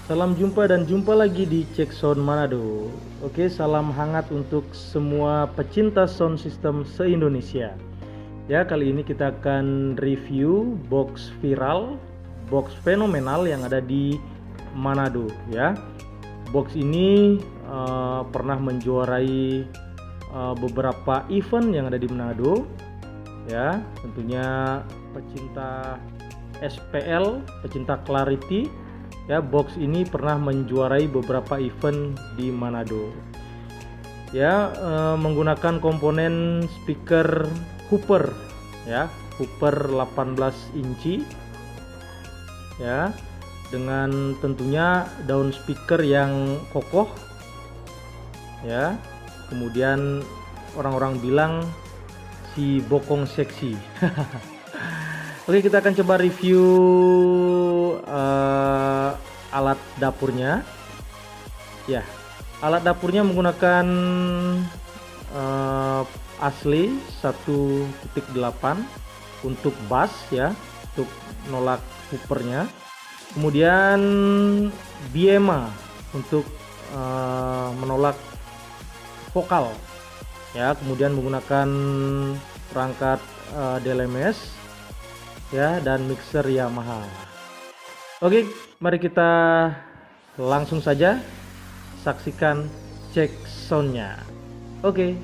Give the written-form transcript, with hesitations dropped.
Salam jumpa dan jumpa lagi di Cek Sound Manado. Oke, salam hangat untuk semua pecinta sound system se-Indonesia. Ya, kali ini kita akan review box viral, box fenomenal yang ada di Manado ya. Box ini pernah menjuarai beberapa event yang ada di Manado. Ya, tentunya pecinta SPL, pecinta Clarity. Ya, box ini pernah menjuarai beberapa event di Manado. Ya, menggunakan komponen speaker Hooper, ya, Hooper 18 inci, ya, dengan tentunya daun speaker yang kokoh, ya. Kemudian orang-orang bilang si bokong seksi. Oke, kita akan coba review alat dapurnya. Ya, alat dapurnya menggunakan asli 1.8 untuk bass ya, untuk nolak hoopernya. Kemudian Biema untuk menolak vokal ya. Kemudian menggunakan perangkat DLMS ya, dan mixer Yamaha. Oke, mari kita langsung saja saksikan cek soundnya. Oke.